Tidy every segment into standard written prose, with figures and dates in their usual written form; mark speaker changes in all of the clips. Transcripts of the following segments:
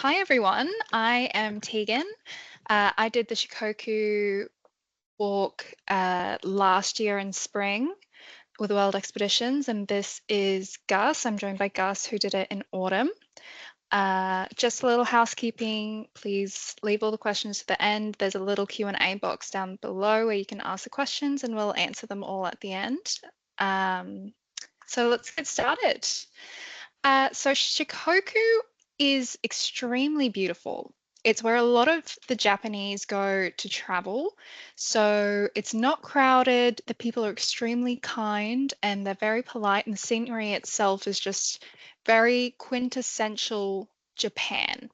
Speaker 1: Hi everyone, I am Tegan. I did the Shikoku walk last year in spring with World Expeditions, and this is Gus. I'm joined by Gus, who did it in autumn. Just a little housekeeping, please leave all the questions to the end. There's a little Q&A box down below where you can ask the questions and we'll answer them all at the end. So let's get started. So Shikoku is extremely beautiful. It's where a lot of the Japanese go to travel. So it's not crowded. The people are extremely kind and they're very polite. And the scenery itself is just very quintessential Japan.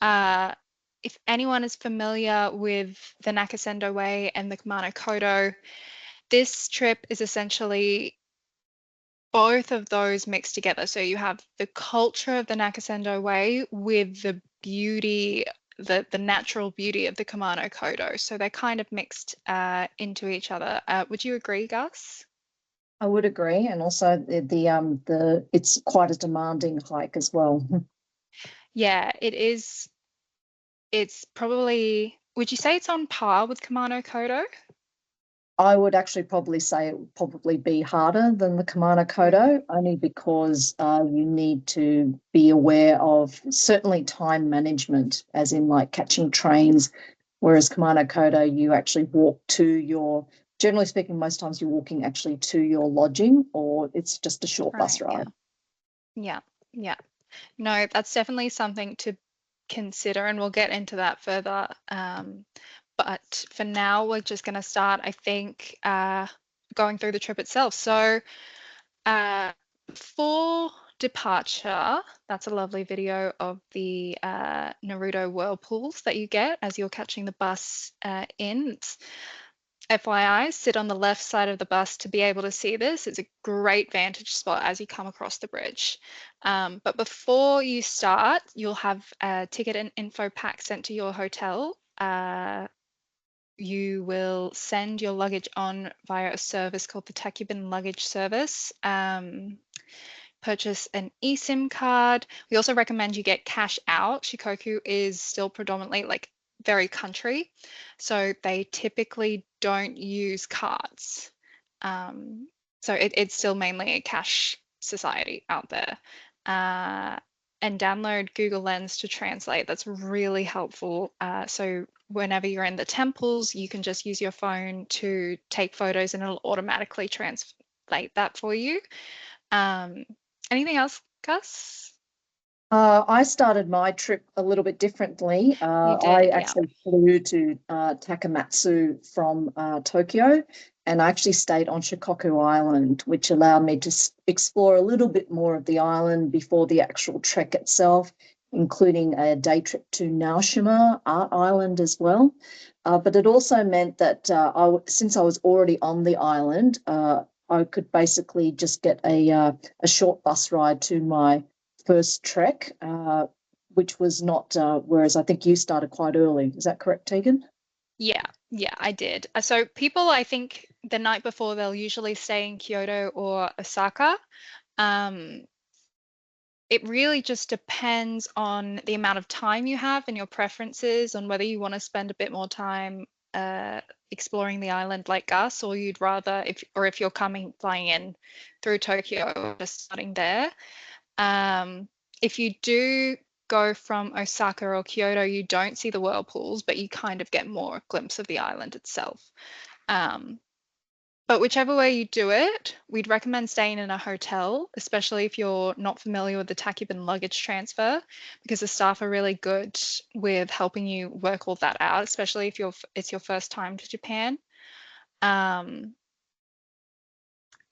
Speaker 1: If anyone is familiar with the Nakasendo Way and the Kumano Kodo, this trip is essentially both of those mixed together. So you have the culture of the Nakasendo Way with the beauty, the natural beauty of the Kumano Kodo. So they're kind of mixed into each other. Would you agree, Gus?
Speaker 2: I would agree, and also the it's quite a demanding hike as well.
Speaker 1: Yeah, it is. It's probably, would you say it's on par with Kumano Kodo?
Speaker 2: I would actually probably say it would probably be harder than the Kumano Kodo, only because you need to be aware of certainly time management, as in like catching trains, whereas Kumano Kodo, you actually walk to your, generally speaking, most times you're walking actually to your lodging, or it's just a short bus ride.
Speaker 1: Yeah. No, that's definitely something to consider, and we'll get into that further. But for now, we're just going to start, I think, going through the trip itself. So for departure, that's a lovely video of the Naruto whirlpools that you get as you're catching the bus in. FYI, sit on the left side of the bus to be able to see this. It's a great vantage spot as you come across the bridge. But before you start, you'll have a ticket and info pack sent to your hotel. You will send your luggage on via a service called the Takuban Luggage Service. Purchase an eSIM card. We also recommend you get cash out. Shikoku is still predominantly like very country, so they typically don't use cards. So it's still mainly a cash society out there. And download Google Lens to translate. That's really helpful. So whenever you're in the temples, you can just use your phone to take photos and it'll automatically translate that for you. Anything else, Gus?
Speaker 2: I started my trip a little bit differently. I actually flew to Takamatsu from Tokyo, and I actually stayed on Shikoku Island, which allowed me to explore a little bit more of the island before the actual trek itself, including a day trip to Naoshima Art Island as well. But it also meant that since I was already on the island, I could basically just get a short bus ride to my first trek, which was not, whereas I think you started quite early. Is that correct, Tegan?
Speaker 1: Yeah, I did. So people, I think the night before, they'll usually stay in Kyoto or Osaka. It really just depends on the amount of time you have and your preferences on whether you want to spend a bit more time exploring the island like us, or you'd rather, if you're flying in through Tokyo, just starting there. If you do go from Osaka or Kyoto, you don't see the whirlpools, but you kind of get more glimpse of the island itself. But whichever way you do it, we'd recommend staying in a hotel, especially if you're not familiar with the Takuban luggage transfer, because the staff are really good with helping you work all that out, especially if it's your first time to Japan.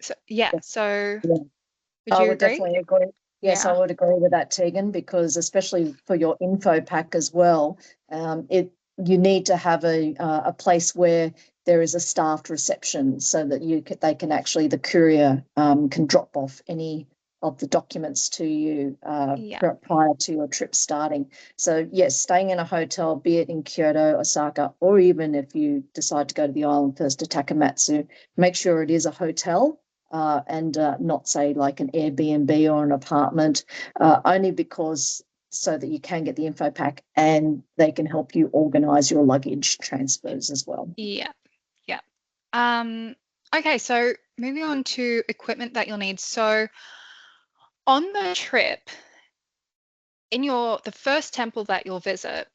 Speaker 1: So would
Speaker 2: I
Speaker 1: you
Speaker 2: would
Speaker 1: agree?
Speaker 2: definitely agree. Yes, I would agree with that, Tegan, because especially for your info pack as well, you need to have a place where there is a staffed reception so that they can actually, the courier can drop off any of the documents to you prior to your trip starting. So yes, staying in a hotel, be it in Kyoto, Osaka, or even if you decide to go to the island first to Takamatsu, make sure it is a hotel. And not say like an Airbnb or an apartment, only because so that you can get the info pack, and they can help you organize your luggage transfers as well.
Speaker 1: Yeah. Yeah. Okay, so moving on to equipment that you'll need. So on the trip, in the first temple that you'll visit,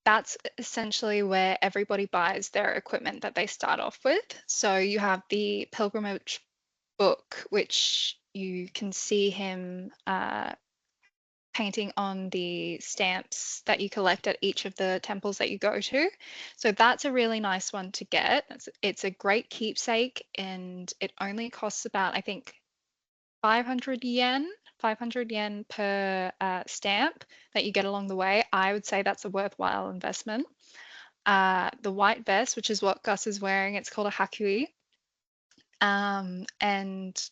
Speaker 1: that's essentially where everybody buys their equipment that they start off with. So you have the pilgrimage book, which you can see him painting on the stamps that you collect at each of the temples that you go to. So that's a really nice one to get. It's a great keepsake, and it only costs about, I think, 500 yen, 500 yen per stamp that you get along the way. I would say that's a worthwhile investment. The white vest, which is what Gus is wearing, it's called a hakui. And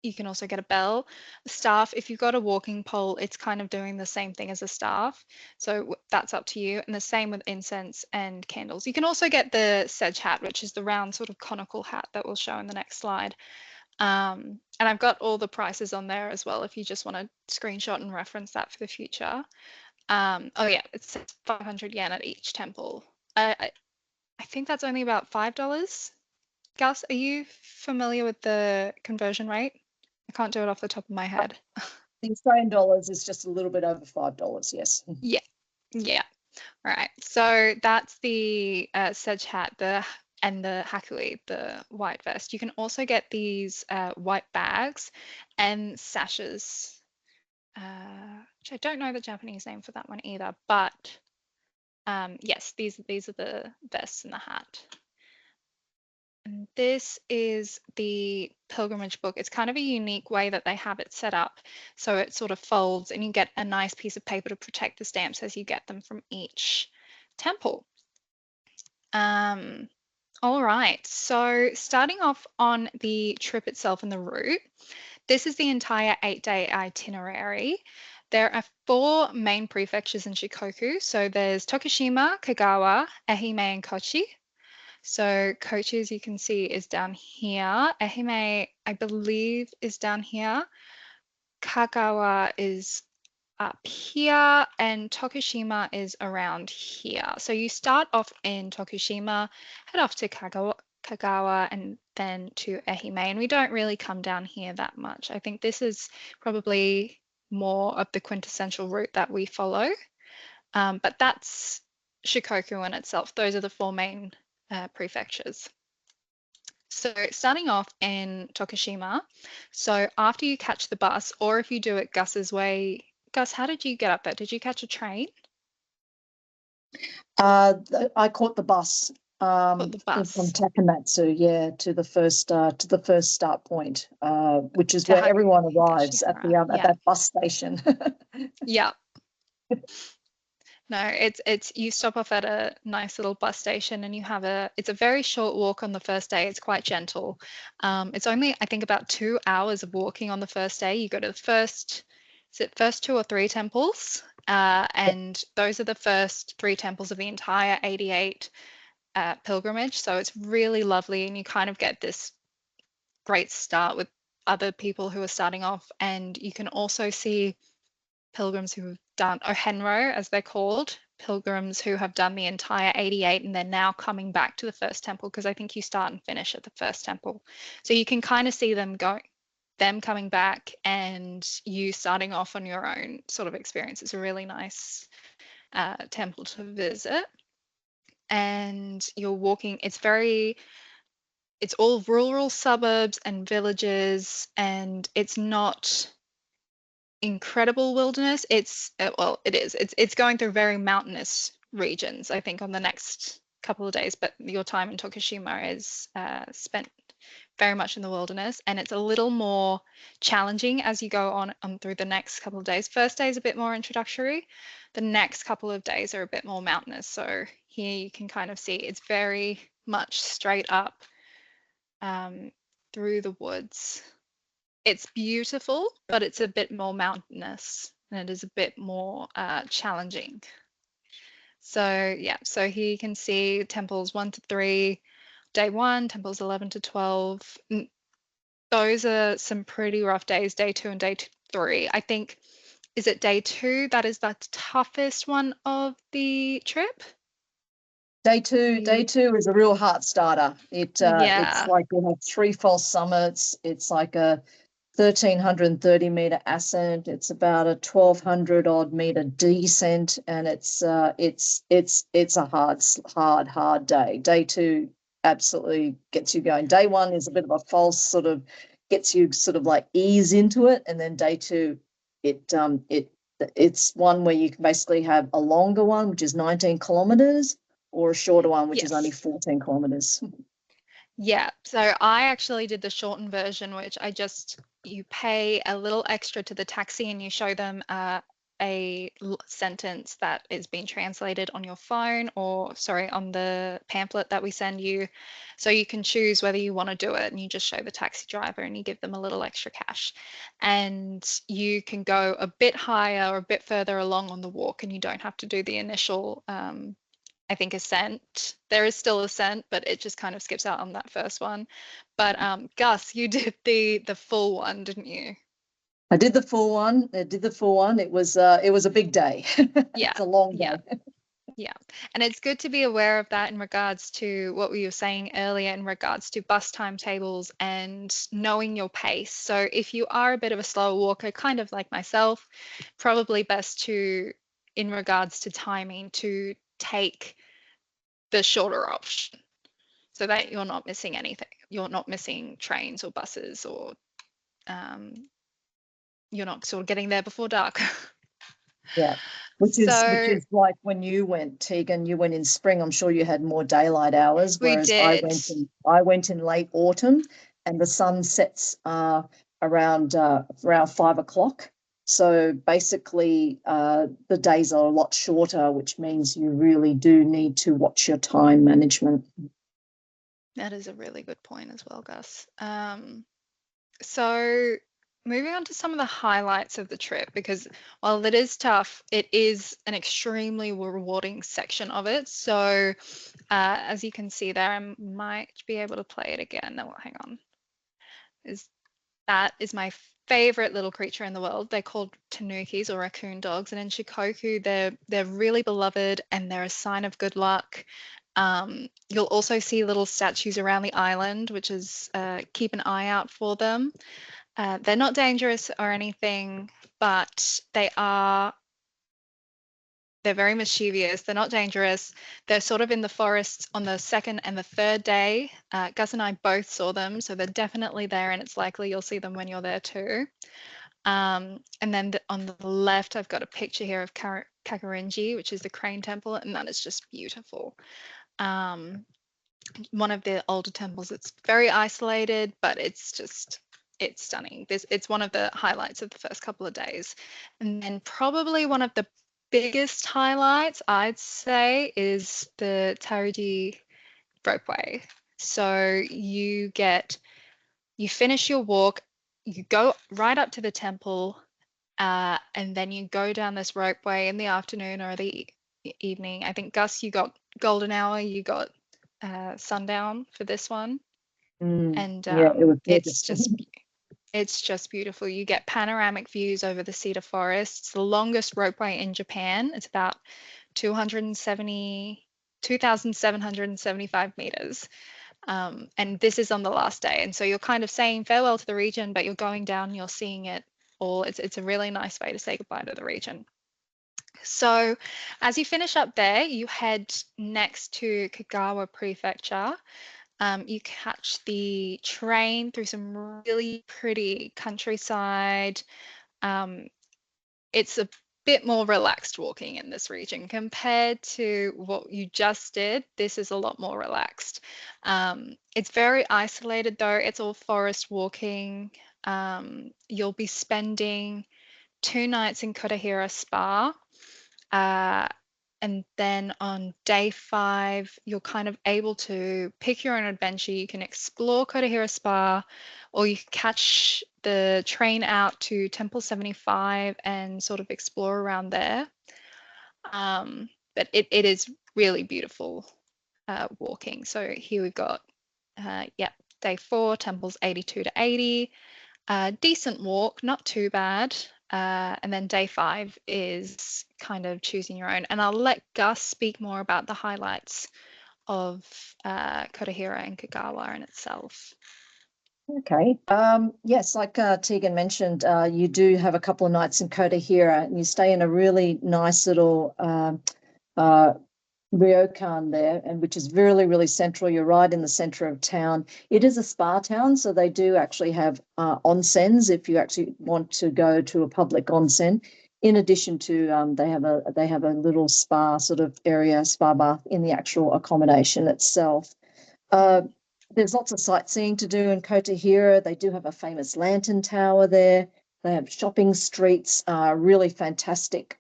Speaker 1: you can also get a bell. A staff, if you've got a walking pole, it's kind of doing the same thing as a staff. So that's up to you. And the same with incense and candles. You can also get the sedge hat, which is the round sort of conical hat that we'll show in the next slide. And I've got all the prices on there as well if you just want to screenshot and reference that for the future. Oh yeah, it's 500 yen at each temple. I think that's only about $5. Gus, are you familiar with the conversion rate? I can't do it off the top of my head.
Speaker 2: The Australian dollars is just a little bit over $5, yes.
Speaker 1: Yeah, yeah. All right. So that's the sedge hat, and the hakui, the white vest. You can also get these white bags and sashes, which I don't know the Japanese name for that one either. But yes, these are the vests and the hat. And this is the pilgrimage book. It's kind of a unique way that they have it set up. So it sort of folds and you get a nice piece of paper to protect the stamps as you get them from each temple. All right, so starting off on the trip itself and the route, this is the entire 8-day itinerary. There are 4 main prefectures in Shikoku. So there's Tokushima, Kagawa, Ehime, and Kochi. So Kochi, as you can see, is down here. Ehime, I believe, is down here. Kagawa is up here, and Tokushima is around here. So you start off in Tokushima, head off to Kagawa, and then to Ehime. And we don't really come down here that much. I think this is probably more of the quintessential route that we follow. But that's Shikoku in itself. Those are the 4 main prefectures. So starting off in Tokushima, so after you catch the bus, or if you do it Gus's way, Gus, how did you get up there? Did you catch a train?
Speaker 2: I caught the bus
Speaker 1: Caught the
Speaker 2: from
Speaker 1: bus
Speaker 2: Takamatsu, yeah, to the first start point, which is
Speaker 1: to
Speaker 2: where everyone arrives at
Speaker 1: Higashihara.
Speaker 2: at
Speaker 1: Yeah,
Speaker 2: that bus station.
Speaker 1: yeah. No, it's you stop off at a nice little bus station and you have it's a very short walk on the first day. It's quite gentle. It's only, I think, about 2 hours of walking on the first day. You go to the first 2 or 3 temples, and those are the first 3 temples of the entire 88 pilgrimage. So it's really lovely, and you kind of get this great start with other people who are starting off, and you can also see pilgrims who have done O-henro, as they're called, pilgrims who have done the entire 88 and they're now coming back to the first temple, because I think you start and finish at the first temple. So you can kind of see them coming back and you starting off on your own sort of experience. It's a really nice temple to visit. And you're walking, it's all rural suburbs and villages, and it's not incredible wilderness. Well, it is. It's going through very mountainous regions, I think, on the next couple of days. But your time in Tokushima is spent very much in the wilderness, and it's a little more challenging as you go on through the next couple of days. First day is a bit more introductory. The next couple of days are a bit more mountainous. So here you can kind of see it's very much straight up through the woods. It's beautiful, but it's a bit more mountainous and it is a bit more challenging. So yeah, so here you can see temples 1 to 3, day 1, temples 11 to 12. Those are some pretty rough days, day 2 and day 3. I think is it day 2 that is the toughest one of the trip?
Speaker 2: Day two is a real heart starter. It's
Speaker 1: Yeah.
Speaker 2: like you have 3 false summits. It's like a 1,330-meter ascent. It's about a 1,200 odd meter descent, and it's a hard day. Day 2 absolutely gets you going. Day 1 is a bit of a false sort of gets you sort of like ease into it, and then day 2 it's one where you can basically have a longer one, which is 19 kilometers, or a shorter one, which is only
Speaker 1: Yes.
Speaker 2: 14 kilometers.
Speaker 1: Yeah. So I actually did the shortened version, which you pay a little extra to the taxi and you show them sentence that is being translated on your phone, or sorry, on the pamphlet that we send you. So you can choose whether you want to do it, and you just show the taxi driver and you give them a little extra cash. And you can go a bit higher or a bit further along on the walk, and you don't have to do the initial I think ascent. There is still ascent, but it just kind of skips out on that first one. But Gus, you did the full one, didn't you?
Speaker 2: I did the full one. It was a big day.
Speaker 1: Yeah,
Speaker 2: It's a long
Speaker 1: yeah,
Speaker 2: day.
Speaker 1: yeah. And it's good to be aware of that in regards to what we were saying earlier in regards to bus timetables and knowing your pace. So if you are a bit of a slower walker, kind of like myself, probably best to, in regards to timing, to take the shorter option, so that you're not missing anything. You're not missing trains or buses, or um, you're not sort of getting there before dark.
Speaker 2: Yeah. Which
Speaker 1: So
Speaker 2: is like when you went, Tegan, you went in spring. I'm sure you had more daylight hours,
Speaker 1: we
Speaker 2: whereas
Speaker 1: did.
Speaker 2: I went in late autumn, and the sun sets around 5 o'clock. So basically, the days are a lot shorter, which means you really do need to watch your time management.
Speaker 1: That is a really good point as well, Gus. So moving on to some of the highlights of the trip, because while it is tough, it is an extremely rewarding section of it. So as you can see there, I might be able to play it again. No, hang on. That is my favorite little creature in the world. They're called tanukis, or raccoon dogs, and in Shikoku, they're really beloved and they're a sign of good luck. You'll also see little statues around the island, which is keep an eye out for them. They're not dangerous or anything, but they're very mischievous. They're not dangerous. They're sort of in the forests on the second and the third day. Gus and I both saw them, so they're definitely there, and it's likely you'll see them when you're there too. And then on the left, I've got a picture here of Kakarinji, which is the crane temple, and that is just beautiful. One of the older temples. It's very isolated, but it's stunning. It's one of the highlights of the first couple of days. And then probably one of the biggest highlights, I'd say, is the Tariji ropeway. So you finish your walk, you go right up to the temple, and then you go down this ropeway in the afternoon or the evening. I think, Gus, you got golden hour, you got sundown for this one. And
Speaker 2: Yeah, it was
Speaker 1: it's
Speaker 2: gorgeous.
Speaker 1: just beautiful. You get panoramic views over the cedar forest. It's the longest ropeway in Japan. It's about 2,775 meters. And this is on the last day. And so you're kind of saying farewell to the region, but you're going down, you're seeing it all. It's a really nice way to say goodbye to the region. So as you finish up there, you head next to Kagawa Prefecture. You catch the train through some really pretty countryside. It's a bit more relaxed walking in this region compared to what you just did. This is a lot more relaxed. It's very isolated though. It's all forest walking. You'll be spending 2 nights in Kodahira Spa. Uh, and then on day 5, you're kind of able to pick your own adventure. You can explore Kodahira Spa, or you can catch the train out to Temple 75 and sort of explore around there. But it is really beautiful walking. So here we've got, day 4, Temples 82 to 80. Decent walk, not too bad. And then day 5 is kind of choosing your own. And I'll let Gus speak more about the highlights of Kodahira and Kagawa in itself.
Speaker 2: Okay. Yes, like Tegan mentioned, you do have a couple of nights in Kodahira, and you stay in a really nice little ryokan there, and which is really, really central. You're right in the center of town. It is a spa town, so they do actually have onsens if you actually want to go to a public onsen. In addition to they have a little spa sort of area, spa bath in the actual accommodation itself. There's lots of sightseeing to do in Kotahira. They do have a famous lantern tower there. They have shopping streets, really fantastic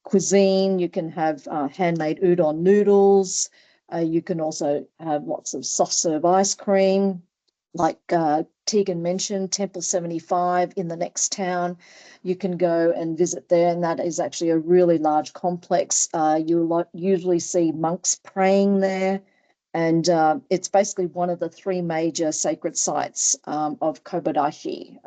Speaker 2: cuisine. You can have handmade udon noodles. You can also have lots of soft serve ice cream. Like Tegan mentioned, Temple 75 in the next town. You can go and visit there, and that is actually a really large complex. You'll usually see monks praying there. And it's basically one of the 3 major sacred sites of Kobayashi.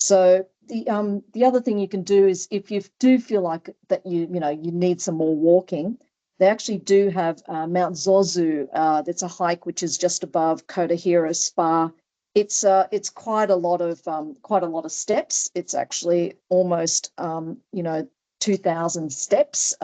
Speaker 2: So the other thing you can do is if you do feel like that you need some more walking, they actually do have Mount Zozu. That's a hike which is just above Kodahira Spa. It's quite a lot of steps. It's actually almost 2,000 steps,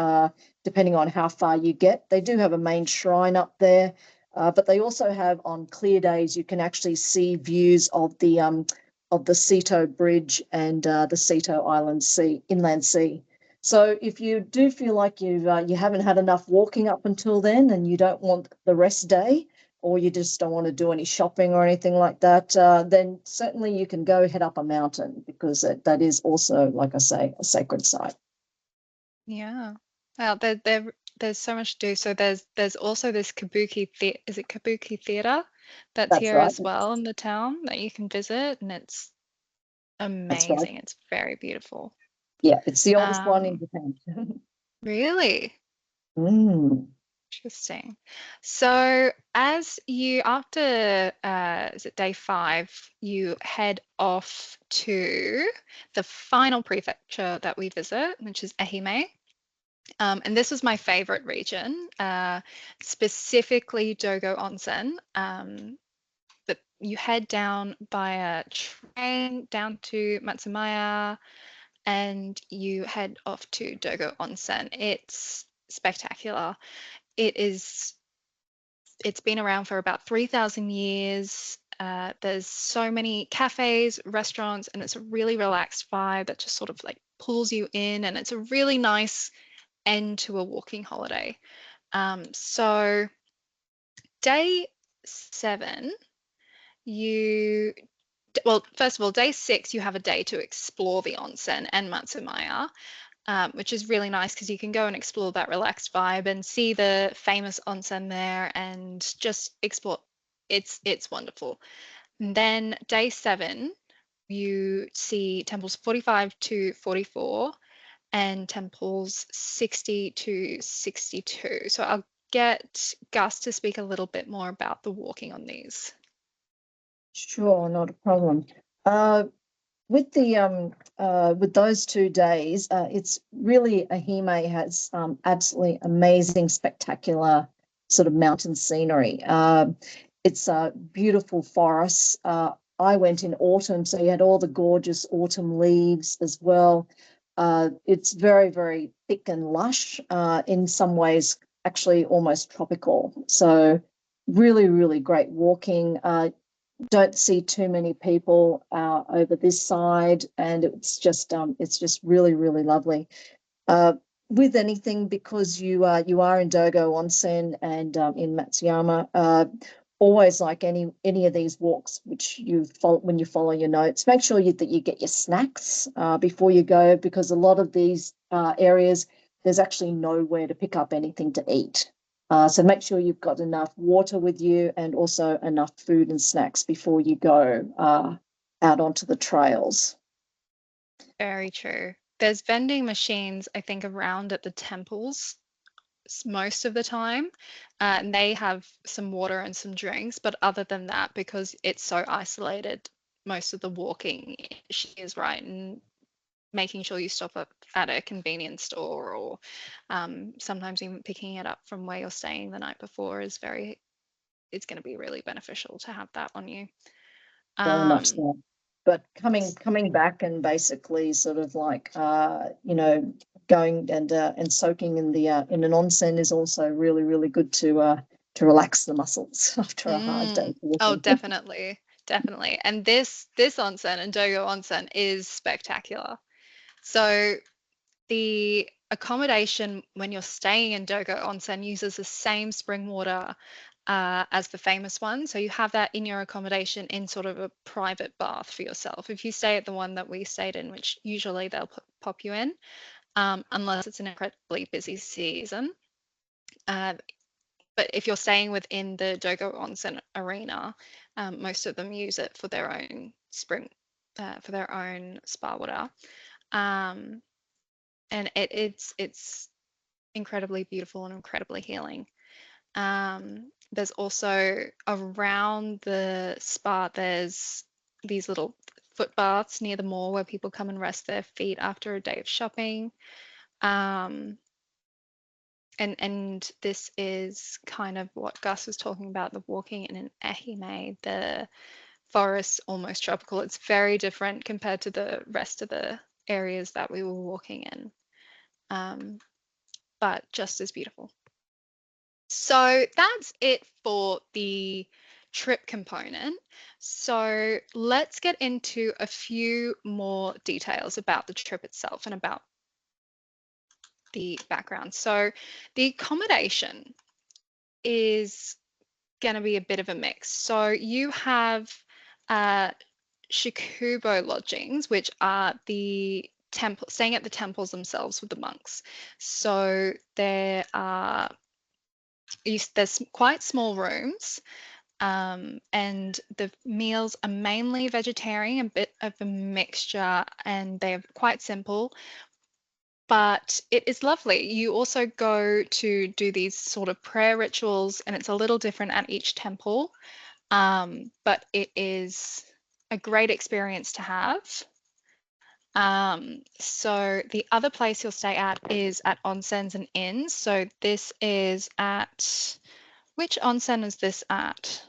Speaker 2: depending on how far you get. They do have a main shrine up there, but they also have on clear days you can actually see views of the Seto Bridge and the Seto Island Sea, Inland Sea. So if you do feel like you haven't had enough walking up until then, and you don't want the rest day, or you just don't want to do any shopping or anything like that, then certainly you can go head up a mountain, because that is also, like I say, a sacred site.
Speaker 1: Yeah. Well, there's so much to do. So there's also this Kabuki Theater that's
Speaker 2: That's
Speaker 1: here
Speaker 2: right.
Speaker 1: as well in the town that you can visit, and it's
Speaker 2: That's right.
Speaker 1: amazing. It's very beautiful.
Speaker 2: Yeah, it's the oldest one in Japan.
Speaker 1: Really
Speaker 2: Mm.
Speaker 1: interesting. So after is it day 5, you head off to the final prefecture that we visit, which is Ehime. And this was my favorite region, specifically Dogo Onsen. But you head down by a train down to Matsumaya, and you head off to Dogo Onsen. It's spectacular. It's been around for about 3,000 years. There's so many cafes, restaurants, and it's a really relaxed vibe that just sort of like pulls you in, and it's a really nice end to a walking holiday. So day 7, first of all, day 6, you have a day to explore the onsen and Matsumaya, which is really nice because you can go and explore that relaxed vibe and see the famous onsen there and just explore. It's wonderful. And then day 7, you see temples 45 to 44 and temples 60 to 62. So I'll get Gus to speak a little bit more about the walking on these.
Speaker 2: Sure, not a problem. With those 2 days, it's really Ahime has absolutely amazing, spectacular sort of mountain scenery. It's beautiful forests. I went in autumn, so you had all the gorgeous autumn leaves as well. It's very, very thick and lush. In some ways, actually almost tropical. So really, really great walking. Don't see too many people over this side, and it's just really, really lovely. With anything, because you are in Dogo Onsen and in Matsuyama, always like any of these walks, which you follow when you follow your notes, make sure that you get your snacks before you go, because a lot of these areas there's actually nowhere to pick up anything to eat. So make sure you've got enough water with you and also enough food and snacks before you go out onto the trails.
Speaker 1: Very true. There's vending machines, I think, around at the temples most of the time, and they have some water and some drinks. But other than that, because it's so isolated, most of the walking, she is right, and making sure you stop at a convenience store, or sometimes even picking it up from where you're staying the night before is it's going to be really beneficial to have that on you.
Speaker 2: Very much so. But coming back and basically sort of like going and soaking in an onsen is also really, really good to relax the muscles after a hard day
Speaker 1: Oh,
Speaker 2: walking.
Speaker 1: definitely. And this onsen, and Dogo Onsen, is spectacular. So the accommodation when you're staying in Dogo Onsen uses the same spring water as the famous one. So you have that in your accommodation in sort of a private bath for yourself. If you stay at the one that we stayed in, which usually they'll pop you in, unless it's an incredibly busy season. But if you're staying within the Dogo Onsen arena, most of them use it for their own for their own spa water. And it's incredibly beautiful and incredibly healing. There's also around the spa, there's these little foot baths near the mall where people come and rest their feet after a day of shopping. And this is kind of what Gus was talking about, the walking in an ehime, the forest, almost tropical. It's very different compared to the rest of the areas that we were walking in, but just as beautiful. So that's it for the trip component. So let's get into a few more details about the trip itself and about the background. So the accommodation is going to be a bit of a mix. So you have Shikubo lodgings, which are the staying at the temples themselves with the monks. So there's quite small rooms, and the meals are mainly vegetarian, a bit of a mixture, and they're quite simple. But it is lovely. You also go to do these sort of prayer rituals, and it's a little different at each temple, but it is a great experience to have. So the other place you'll stay at is at onsens and inns. So this is at, which onsen is this at?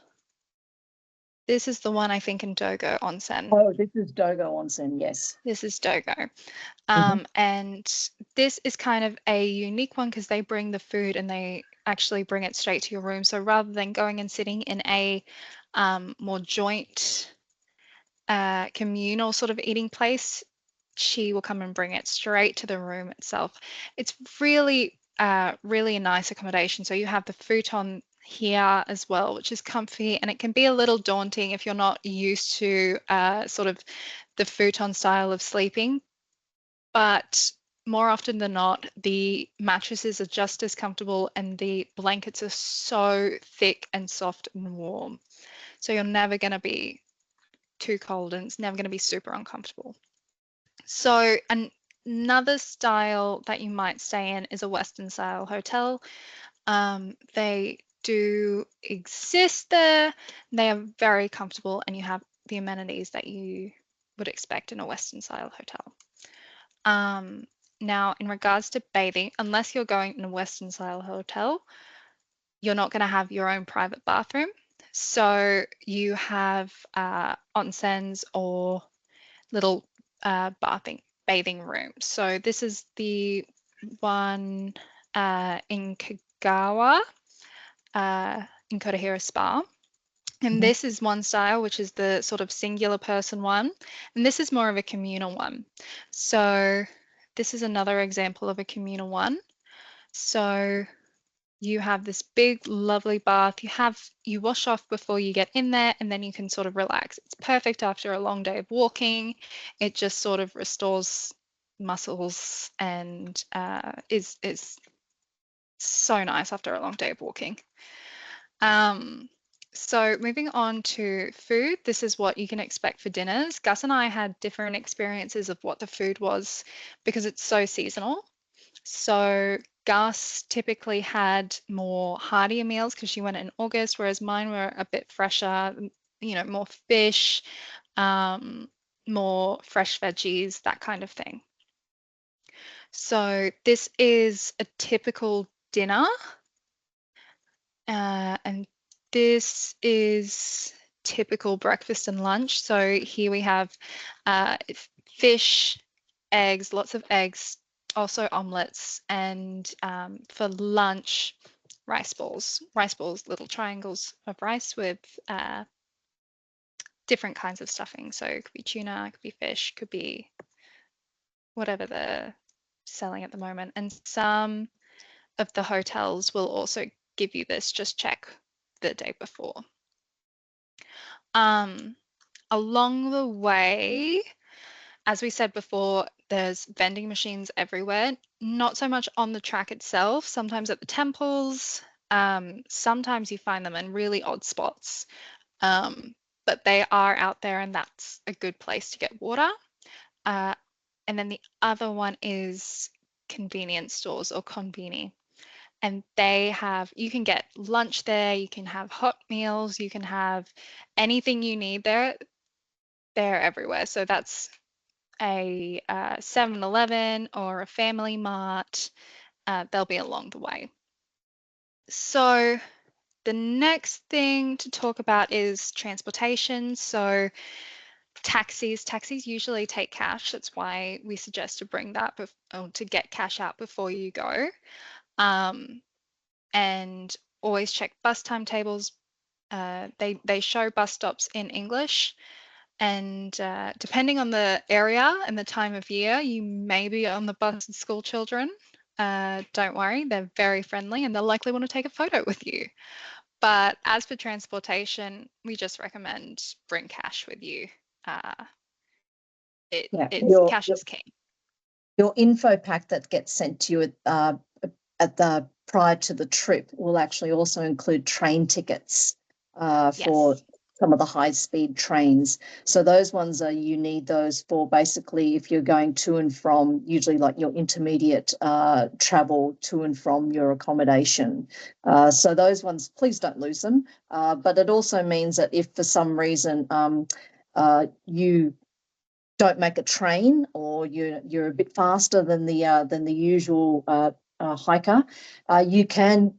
Speaker 1: This is the one I think in Dogo Onsen.
Speaker 2: Oh, this is Dogo Onsen, yes.
Speaker 1: This is Dogo. And this is kind of a unique one because they bring the food and they actually bring it straight to your room. So rather than going and sitting in a more joint communal sort of eating place, she will come and bring it straight to the room itself. It's really, really a nice accommodation. So you have the futon here as well, which is comfy, and it can be a little daunting if you're not used to sort of the futon style of sleeping. But more often than not, the mattresses are just as comfortable and the blankets are so thick and soft and warm. So you're never going to be too cold and it's never going to be super uncomfortable. So another style that you might stay in is a Western style hotel. They do exist there. They are very comfortable and you have the amenities that you would expect in a Western style hotel. Now, in regards to bathing, unless you're going in a Western style hotel, you're not going to have your own private bathroom. So you have onsens or little bathing rooms. So this is the one in Kagawa, in Kodahira Spa. And this is one style, which is the sort of singular person one. And this is more of a communal one. So this is another example of a communal one. So you have this big, lovely bath. You wash off before you get in there, and then you can sort of relax. It's perfect after a long day of walking. It just sort of restores muscles and is so nice after a long day of walking. So moving on to food, this is what you can expect for dinners. Gus and I had different experiences of what the food was because it's so seasonal. So Gus typically had more heartier meals because she went in August, whereas mine were a bit fresher, more fish, more fresh veggies, that kind of thing. So this is a typical dinner, and this is typical breakfast and lunch. So here we have fish, eggs, lots of eggs, also omelets, and for lunch, rice balls, little triangles of rice with different kinds of stuffing. So it could be tuna, it could be fish, could be whatever they're selling at the moment. And some of the hotels will also give you this, just check the day before. Along the way, as we said before, there's vending machines everywhere, not so much on the track itself, sometimes at the temples, sometimes you find them in really odd spots, but they are out there and that's a good place to get water. And then the other one is convenience stores or konbini. And they have, you can get lunch there, you can have hot meals, you can have anything you need there. They're everywhere. So that's a 7-Eleven or a Family Mart. They'll be along the way. So the next thing to talk about is transportation. So taxis usually take cash. That's why we suggest to bring that to get cash out before you go. And always check bus timetables. They show bus stops in English, and depending on the area and the time of year, you may be on the bus with school children. Don't worry, they're very friendly and they'll likely want to take a photo with you. But as for transportation, we just recommend bring cash with you. Cash is king.
Speaker 2: Your info pack that gets sent to you at the prior to the trip will actually also include train tickets for some of the high-speed trains. So those ones are, you need those for basically if you're going to and from, usually like your intermediate travel to and from your accommodation. So those ones, please don't lose them. But it also means that if for some reason you don't make a train or you're a bit faster than the usual hiker, you can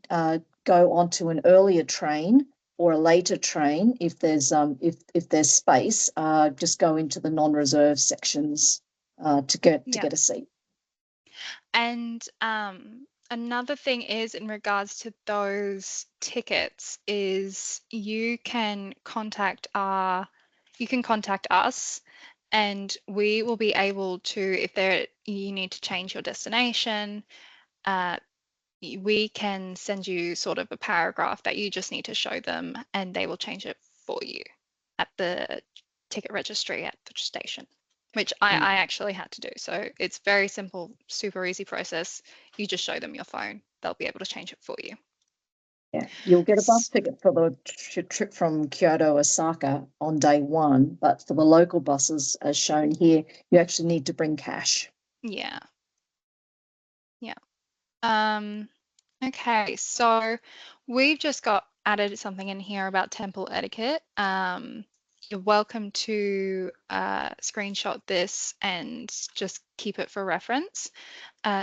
Speaker 2: go onto an earlier train or a later train if there's space. Just go into the non-reserve sections to get a seat.
Speaker 1: And another thing is in regards to those tickets is you can contact us and we will be able to, if you need to change your destination, we can send you sort of a paragraph that you just need to show them and they will change it for you at the ticket registry at the station, which I actually had to do. So it's very simple, super easy process. You just show them your phone, they'll be able to change it for you.
Speaker 2: Yeah, you'll get a bus ticket for the trip from Kyoto, Osaka on day one, but for the local buses, as shown here, you actually need to bring cash.
Speaker 1: Yeah. Okay, so we've just added something in here about temple etiquette. You're welcome to screenshot this and just keep it for reference.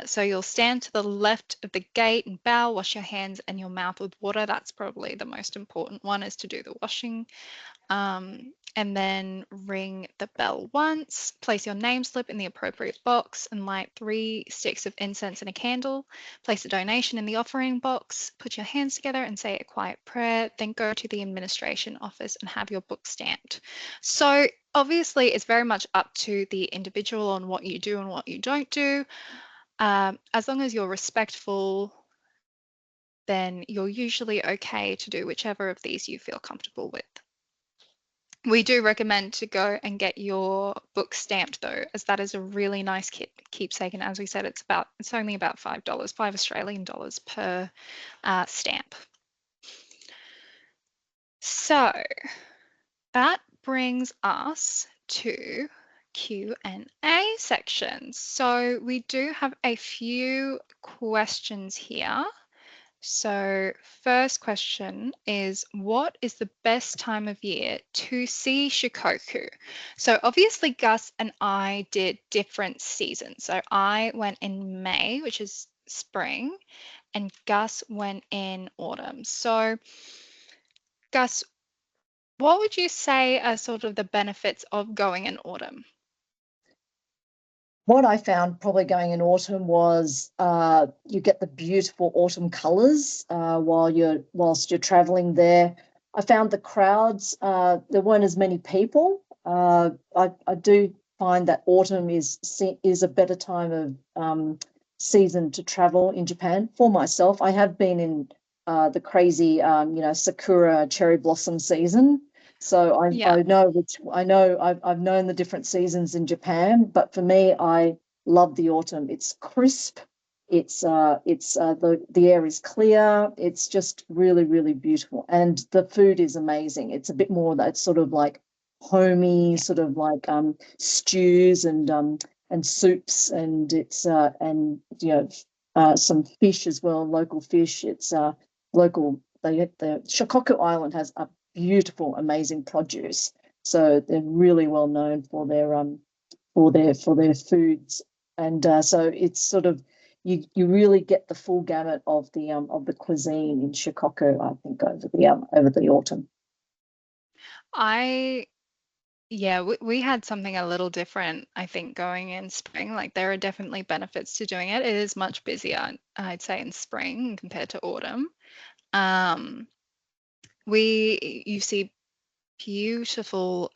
Speaker 1: So you'll stand to the left of the gate and bow, wash your hands and your mouth with water. That's probably the most important one, is to do the washing. And then ring the bell once, place your name slip in the appropriate box and light 3 sticks of incense and a candle. Place a donation in the offering box, put your hands together and say a quiet prayer, then go to the administration office and have your book stamped. So obviously it's very much up to the individual on what you do and what you don't do. As long as you're respectful, then you're usually okay to do whichever of these you feel comfortable with. We do recommend to go and get your book stamped though, as that is a really nice keepsake. And as we said, it's only about $5, $5 Australian dollars per stamp. So that brings us to Q&A section. So we do have a few questions here So, first question is, what is the best time of year to see Shikoku? So, obviously, Gus and I did different seasons. So, I went in May, which is spring, and Gus went in autumn. So, Gus, what would you say are sort of the benefits of going in autumn?
Speaker 2: What I found probably going in autumn was you get the beautiful autumn colours whilst you're travelling there. I found the crowds, there weren't as many people. I do find that autumn is a better time of season to travel in Japan for myself. I have been in the crazy sakura cherry blossom season. So
Speaker 1: Yeah,
Speaker 2: I've known the different seasons in Japan, but for me, I love the autumn. It's crisp. The air is clear. It's just really, really beautiful, and the food is amazing. It's a bit more that sort of like homey,
Speaker 1: yeah.
Speaker 2: sort of like stews and soups, and it's and some fish as well, local fish. It's local. The Shikoku Island has a beautiful, amazing produce. So they're really well known for their foods, and so it's sort of you really get the full gamut of the cuisine in Shikoku, I think, over the autumn.
Speaker 1: I Yeah, we had something a little different, I think, going in spring. Like there are definitely benefits to doing it. It is much busier, I'd say, in spring compared to autumn. Um, you see beautiful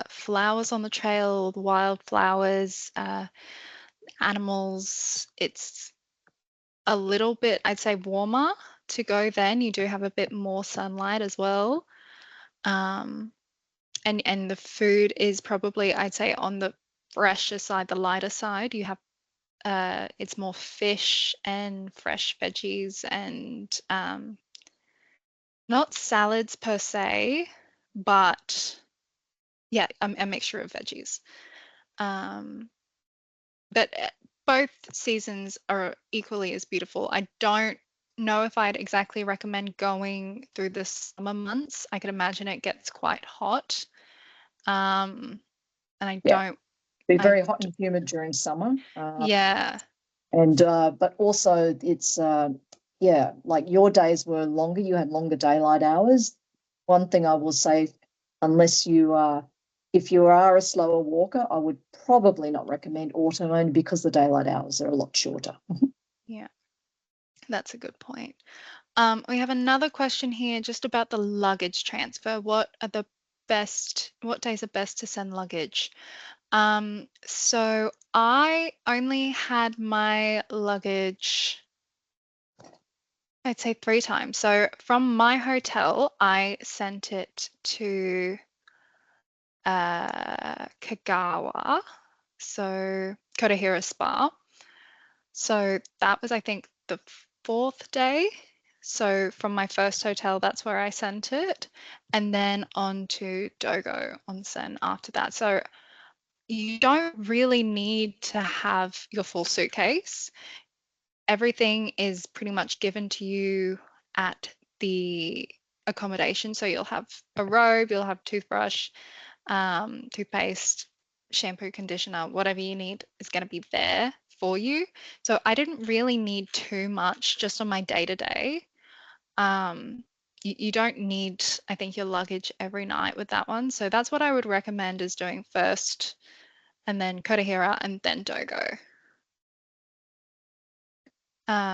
Speaker 1: flowers on the trail, wildflowers, animals. It's a little bit, I'd say, warmer to go then. You do have a bit more sunlight as well. Um, and the food is probably, I'd say, on the fresher side, the lighter side. You have it's more fish and fresh veggies and not salads per se, but yeah, a mixture of veggies. Um, but both seasons are equally as beautiful. I don't know if I'd exactly recommend going through the summer months. I could imagine it gets quite hot. And I
Speaker 2: Yeah,
Speaker 1: don't,
Speaker 2: be
Speaker 1: I,
Speaker 2: very hot and humid during summer.
Speaker 1: yeah,
Speaker 2: And but also it's yeah, like your days were longer, you had longer daylight hours. One thing I will say, unless you are if you are a slower walker, I would probably not recommend autumn, only because the daylight hours are a lot shorter.
Speaker 1: yeah, that's a good point. We have another question here just about the luggage transfer. What days are best to send luggage? So I only had my luggage, I'd say 3 times. So from my hotel, I sent it to Kagawa, so Kodahira Spa. So that was, I think, the fourth day. So from my first hotel, that's where I sent it, and then on to Dogo Onsen after that. So you don't really need to have your full suitcase. Everything is pretty much given to you at the accommodation. So you'll have a robe, you'll have toothbrush, toothpaste, shampoo, conditioner, whatever you need is going to be there for you. So I didn't really need too much just on my day to day. You don't need, I think, your luggage every night with that one. So that's what I would recommend is doing first, and then Kodahira, and then Dogo.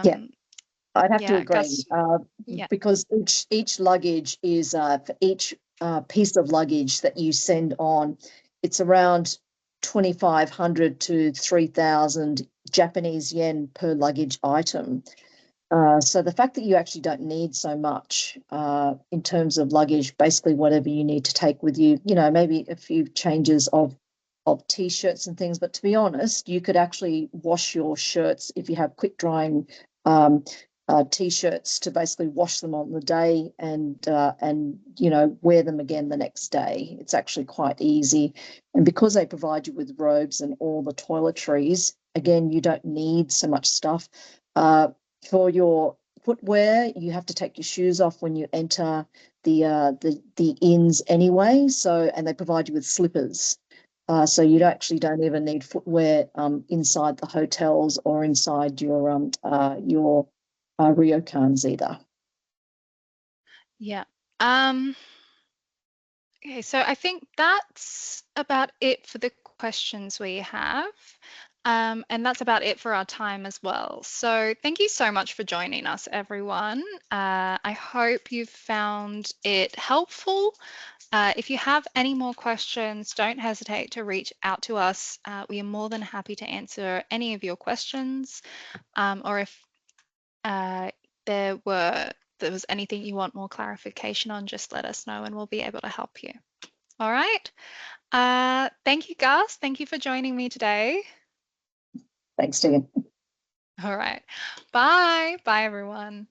Speaker 2: Yeah,
Speaker 1: Um,
Speaker 2: I'd have to
Speaker 1: yeah,
Speaker 2: agree,
Speaker 1: Gus. Yeah,
Speaker 2: because each luggage is for each piece of luggage that you send on, it's around 2,500 to 3,000 Japanese yen per luggage item. So the fact that you actually don't need so much in terms of luggage, basically whatever you need to take with you, maybe a few changes of t-shirts and things. But to be honest, you could actually wash your shirts if you have quick drying um, t-shirts, to basically wash them on the day and wear them again the next day. It's actually quite easy, and because they provide you with robes and all the toiletries, again, you don't need so much stuff. For your footwear, you have to take your shoes off when you enter the inns anyway. So, and they provide you with slippers. So you actually don't even need footwear inside the hotels or inside your ryokans either.
Speaker 1: Yeah. Okay, so I think that's about it for the questions we have. And that's about it for our time as well. So thank you so much for joining us, everyone. I hope you've found it helpful. If you have any more questions, don't hesitate to reach out to us. We are more than happy to answer any of your questions. Or if there was anything you want more clarification on, just let us know and we'll be able to help you. All right. Thank you, Gus. Thank you for joining me today.
Speaker 2: Thanks, Tegan.
Speaker 1: All right. Bye. Bye, everyone.